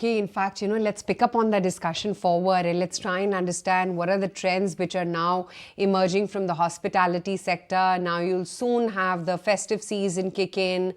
Okay, in fact, let's pick up on the discussion forward and let's try and understand what are the trends which are now emerging from the hospitality sector. Now you'll soon have the festive season kick in,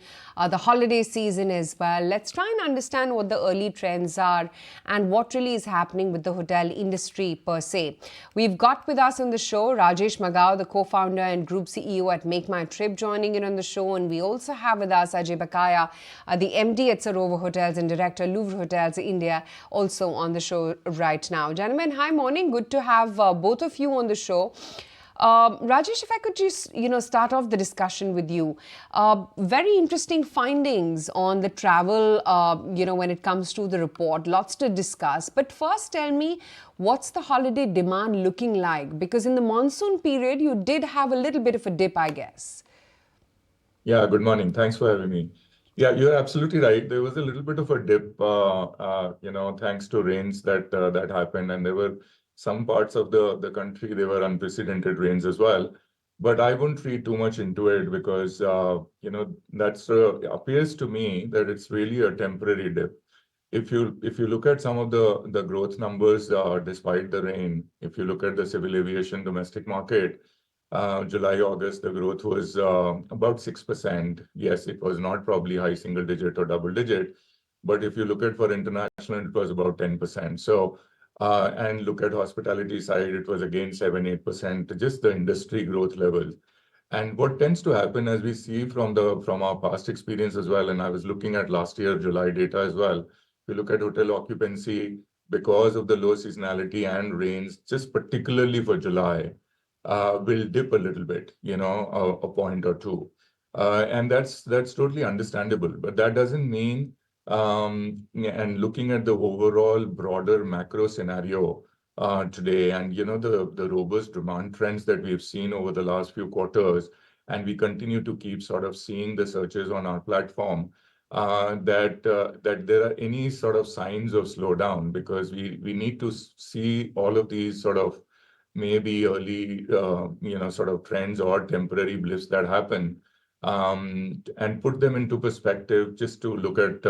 the holiday season as well. Let's try and understand what the early trends are and what really is happening with the hotel industry per se. We've got with us on the show Rajesh Magao, the co-founder and group CEO at Make My Trip, joining in on the show. And we also have with us Ajay Bakaya, the MD at Sarovar Hotels and Director, Louvre Hotels India, also on the show right now. Gentlemen, hi, morning. Good to have both of you on the show. Rajesh, if I could just, start off the discussion with you. Very interesting findings on the travel, when it comes to the report. Lots to discuss. But first, tell me, what's the holiday demand looking like? Because in the monsoon period, you did have a little bit of a dip, I guess. Yeah, good morning. Thanks for having me. Yeah, you're absolutely right. There was a little bit of a dip, thanks to rains that happened, and there were some parts of the country, there were unprecedented rains as well. But I wouldn't read too much into it because that's appears to me that it's really a temporary dip. If you look at some of the growth numbers, despite the rain, if you look at the civil aviation domestic market. July, August, the growth was about 6%. Yes, it was not probably high single digit or double digit, but if you look at for international, it was about 10%. So, and look at hospitality side, it was again 7-8%, just the industry growth levels. And what tends to happen, as we see from our past experience as well, and I was looking at last year July data as well. If you look at hotel occupancy, because of the low seasonality and rains, just particularly for July, will dip a little bit, a point or two. And that's totally understandable. But that doesn't mean, and looking at the overall broader macro scenario today, and the robust demand trends that we've seen over the last few quarters, and we continue to keep sort of seeing the searches on our platform, that there are any sort of signs of slowdown, because we need to see all of these sort of maybe early, sort of trends or temporary blips that happen, and put them into perspective just to look at,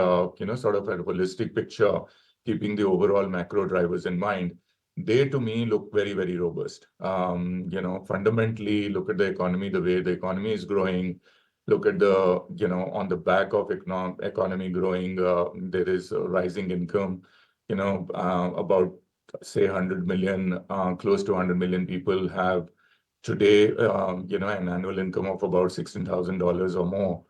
sort of a holistic picture, keeping the overall macro drivers in mind. They, to me, look very, very robust. Fundamentally, look at the economy, the way the economy is growing. Look at on the back of economy growing, there is a rising income, about say 100 million, close to 100 million people have today, an annual income of about $16,000 or more.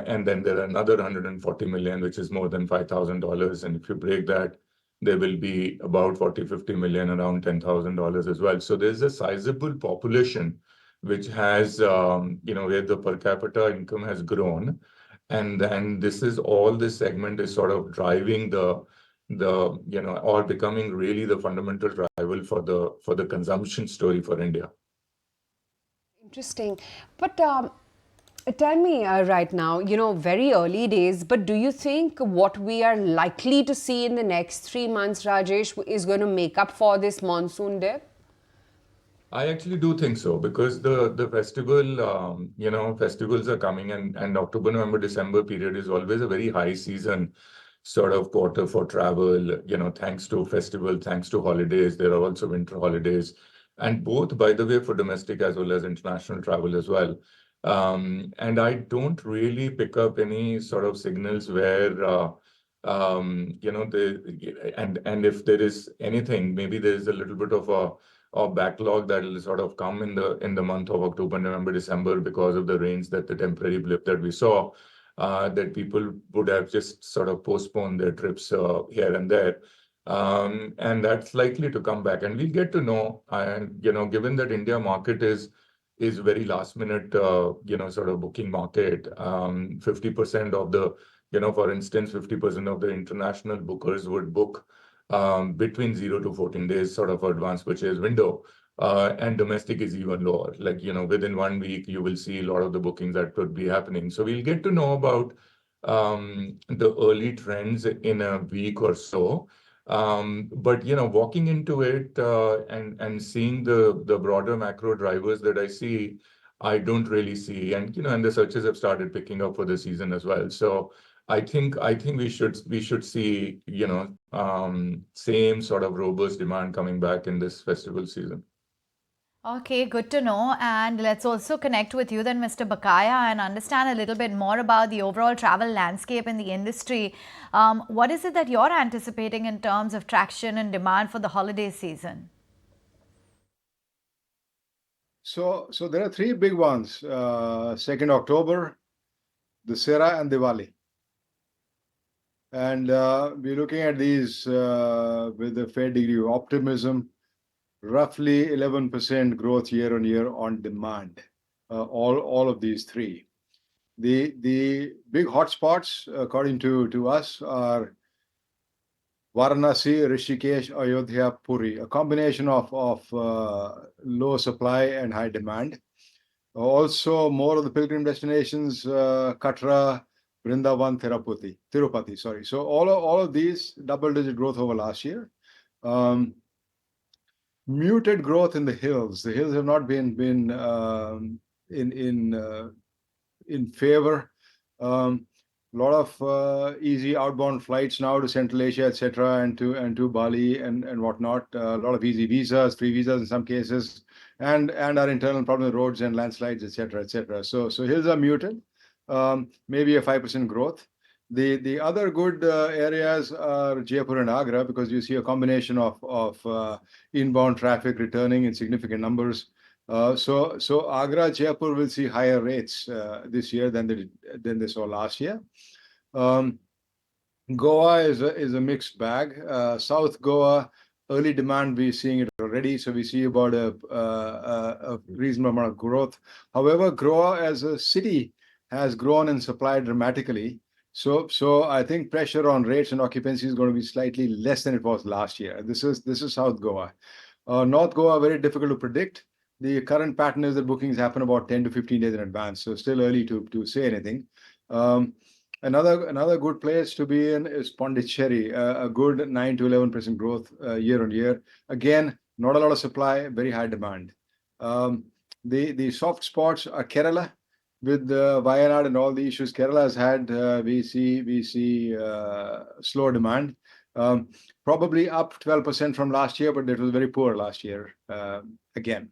And then there are another 140 million, which is more than $5,000. And if you break that, there will be about 40-50 million, around $10,000 as well. So there's a sizable population which has, where the per capita income has grown. And then this segment is sort of driving or becoming really the fundamental driver for the consumption story for India. Interesting. But tell me right now, very early days, but do you think what we are likely to see in the next 3 months, Rajesh, is going to make up for this monsoon dip? I actually do think so, because the festivals are coming, and October, November, December period is always a very high season sort of quarter for travel, thanks to festival, thanks to holidays. There are also winter holidays, and both, by the way, for domestic as well as international travel as well. And I don't really pick up any sort of signals where, and if there is anything, maybe there is a little bit of a backlog that will sort of come in the month of October, November, December, because of the rains, that the temporary blip that we saw, that people would have just sort of postponed their trips here and there. And that's likely to come back. And we'll get to know, and, given that India market is very last minute, sort of booking market, 50% of the, for instance, 50% of the international bookers would book between 0 to 14 days sort of advance purchase window. And domestic is even lower. Like, within 1 week, you will see a lot of the bookings that could be happening. So we'll get to know about the early trends in a week or so. But, walking into it and seeing the broader macro drivers that I see, I don't really see. And, and the searches have started picking up for the season as well. So I think we should see, same sort of robust demand coming back in this festival season. Okay, good to know. And let's also connect with you then, Mr. Bakaya, and understand a little bit more about the overall travel landscape in the industry. What is it that you're anticipating in terms of traction and demand for the holiday season? So there are three big ones: 2nd October, Dussehra, and Diwali. And we're looking at these with a fair degree of optimism. Roughly 11% growth year on year on demand. All of these three. The big hotspots, according to us, are Varanasi, Rishikesh, Ayodhya, Puri, a combination of low supply and high demand. Also, more of the pilgrim destinations, Katra, Vrindavan, Tirupati, sorry. So all of these double-digit growth over last year. Muted growth in the hills. The hills have not been in favor. A lot of easy outbound flights now to Central Asia, etc., and to Bali and whatnot. A lot of easy visas, free visas in some cases, and our internal problem with roads and landslides, etc., etc. So hills are muted. Maybe a 5% growth. The other good areas are Jaipur and Agra, because you see a combination of inbound traffic returning in significant numbers. So Agra, Jaipur will see higher rates this year than they saw last year. Goa is a mixed bag. South Goa, early demand, we're seeing it already. So we see about a reasonable amount of growth. However, Goa as a city has grown in supply dramatically. So I think pressure on rates and occupancy is going to be slightly less than it was last year. This is South Goa. North Goa, very difficult to predict. The current pattern is that bookings happen about 10 to 15 days in advance. So still early to say anything. Another good place to be in is Pondicherry, a good 9 to 11% growth year on year. Again, not a lot of supply, very high demand. The soft spots are Kerala, with Wayanad and all the issues Kerala has had. We see slower demand. Probably up 12% from last year, but it was very poor last year again.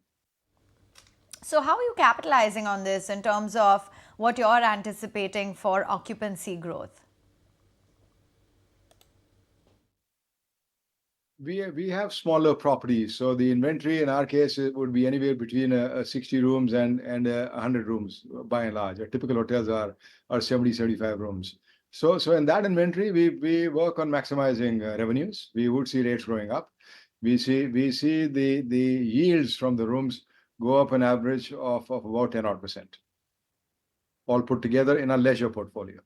So how are you capitalizing on this in terms of what you're anticipating for occupancy growth? We have smaller properties, so the inventory in our case it would be anywhere between 60 rooms and 100 rooms by and large. Our typical hotels are 70, 75 rooms. So in that inventory, we work on maximizing revenues. We would see rates growing up. We see the yields from the rooms go up an average of about 10%, all put together in our leisure portfolio.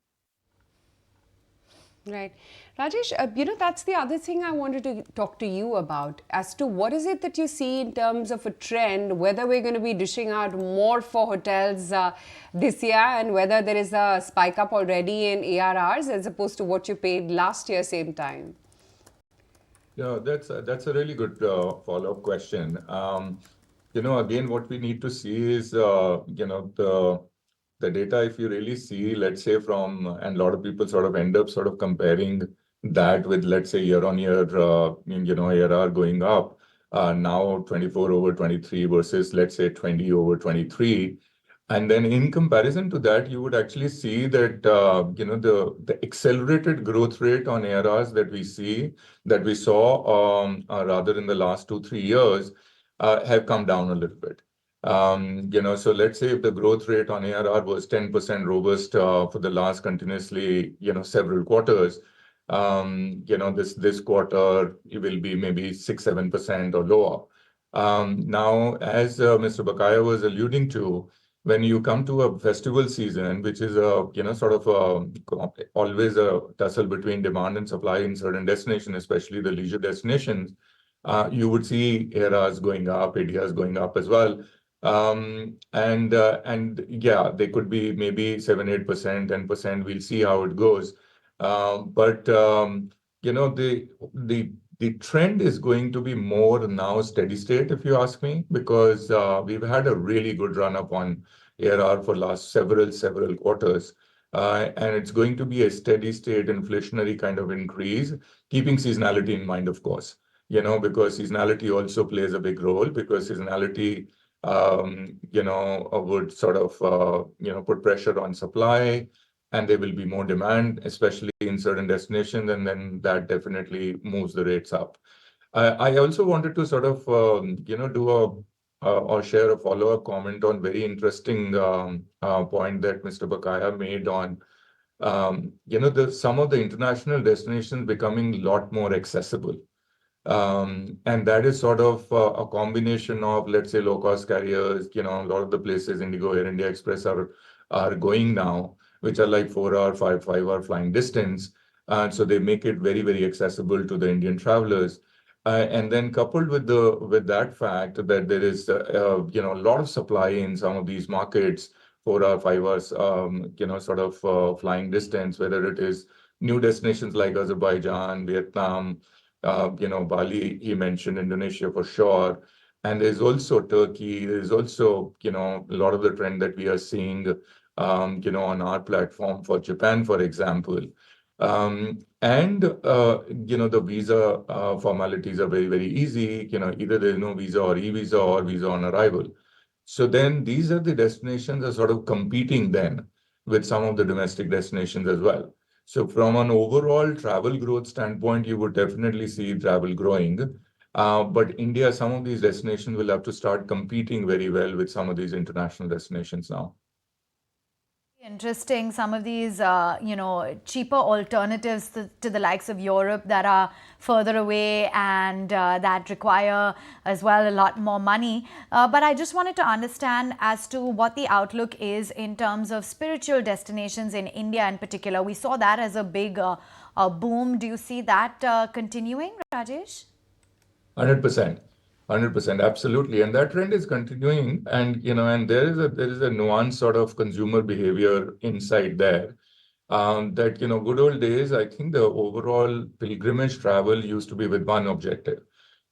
Right. Rajesh, that's the other thing I wanted to talk to you about, as to what is it that you see in terms of a trend, whether we're going to be dishing out more for hotels this year, and whether there is a spike up already in ARRs as opposed to what you paid last year same time. Yeah, that's a really good follow-up question. Again, what we need to see is, the data, if you really see, let's say and a lot of people sort of end up sort of comparing that with, let's say, year on year, ARR going up, now 24 over 23 versus, let's say, 20 over 23. And then in comparison to that, you would actually see that, the accelerated growth rate on ARRs that we saw rather in the last 2-3 years have come down a little bit. So let's say if the growth rate on ARR was 10% robust for the last continuously, several quarters, this quarter it will be maybe 6-7% or lower. Now, as Mr. Bakaya was alluding to, when you come to a festival season, which is always a tussle between demand and supply in certain destinations, especially the leisure destinations, you would see ARRs going up, ADRs going up as well. And yeah, they could be maybe 7-8%, 10%. We'll see how it goes. But the trend is going to be more now steady state, if you ask me, because we've had a really good run up on ARR for last several quarters. and it's going to be a steady state inflationary kind of increase, keeping seasonality in mind, of course, because seasonality also plays a big role, because seasonality, would sort of, put pressure on supply, and there will be more demand, especially in certain destinations, and then that definitely moves the rates up. I also wanted to sort of, do or share a follow-up comment on very interesting point that Mr. Bakaya made on, some of the international destinations becoming a lot more accessible. And that is sort of a combination of, let's say, low-cost carriers, a lot of the places Indigo, Air India Express are going now, which are like 4-hour, 5-hour flying distance. So they make it very, very accessible to the Indian travelers. And then coupled with that fact that there is, a lot of supply in some of these markets, 4 or 5 hours, sort of flying distance, whether it is new destinations like Azerbaijan, Vietnam, Bali, he mentioned Indonesia for sure. And there's also Turkey. There's also, a lot of the trend that we are seeing, on our platform for Japan, for example. The visa formalities are very, very easy. Either there's no visa or e-visa or visa on arrival. So then these are the destinations are sort of competing then with some of the domestic destinations as well. So from an overall travel growth standpoint, you would definitely see travel growing. But India, some of these destinations will have to start competing very well with some of these international destinations now. Interesting. Some of these, cheaper alternatives to the likes of Europe that are further away and that require as well a lot more money. But I just wanted to understand as to what the outlook is in terms of spiritual destinations in India in particular. We saw that as a big boom. Do you see that continuing, Rajesh? 100%. 100%, absolutely. And that trend is continuing. And, and there is a nuanced sort of consumer behavior inside there. That, good old days, I think the overall pilgrimage travel used to be with one objective.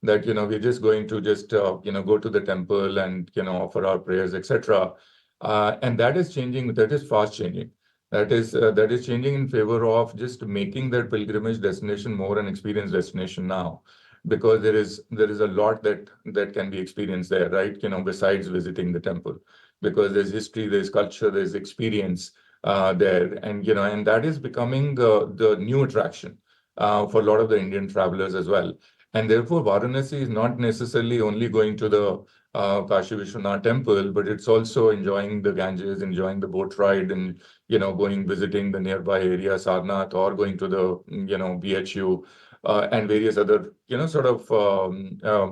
That, we're just going to just, go to the temple and, offer our prayers, etc. And that is changing, that is fast changing. That is changing in favor of just making that pilgrimage destination more an experience destination now. Because there is a lot that can be experienced there, right? Besides visiting the temple, because there's history, there's culture, there's experience there, and and that is becoming the new attraction for a lot of the Indian travelers as well. And therefore, Varanasi is not necessarily only going to the Kashi Vishwanath temple, but it's also enjoying the Ganges, enjoying the boat ride, and going visiting the nearby area Sarnath, or going to the BHU. And various other, sort of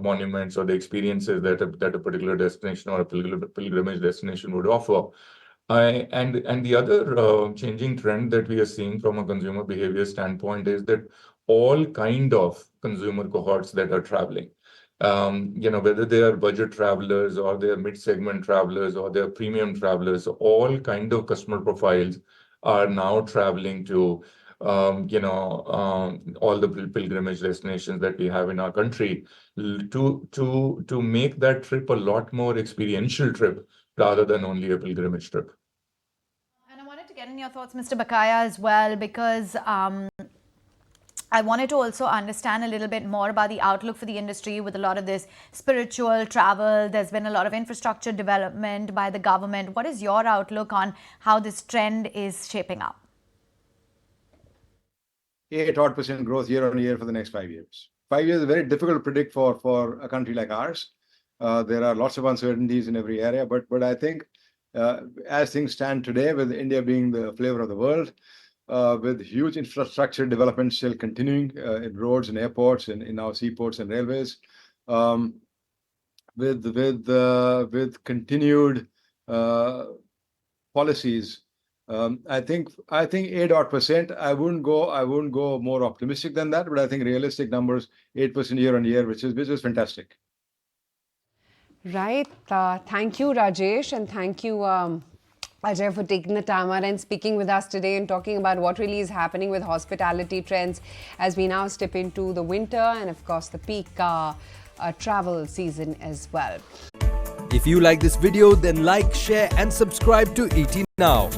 monuments or the experiences that a particular destination or a pilgrimage destination would offer. And the other changing trend that we are seeing from a consumer behavior standpoint is that all kind of consumer cohorts that are traveling, whether they are budget travelers or they are mid-segment travelers or they are premium travelers, all kind of customer profiles are now traveling to all the pilgrimage destinations that we have in our country to make that trip a lot more experiential trip rather than only a pilgrimage trip. And I wanted to get in your thoughts, Mr. Bakaya, as well, because I wanted to also understand a little bit more about the outlook for the industry with a lot of this spiritual travel. There's been a lot of infrastructure development by the government. What is your outlook on how this trend is shaping up? 8% growth year on year for the next 5 years. 5 years is very difficult to predict for a country like ours. There are lots of uncertainties in every area, but I think as things stand today, with India being the flavor of the world, with huge infrastructure development still continuing in roads and airports and in our seaports and railways, with continued policies. I think 8%. I wouldn't go more optimistic than that, but I think realistic numbers 8% year on year, which is fantastic. Right. Thank you, Rajesh, and thank you, Ajay, for taking the time out and speaking with us today and talking about what really is happening with hospitality trends as we now step into the winter and, of course, the peak travel season as well. If you like this video, then like, share and subscribe to ET Now.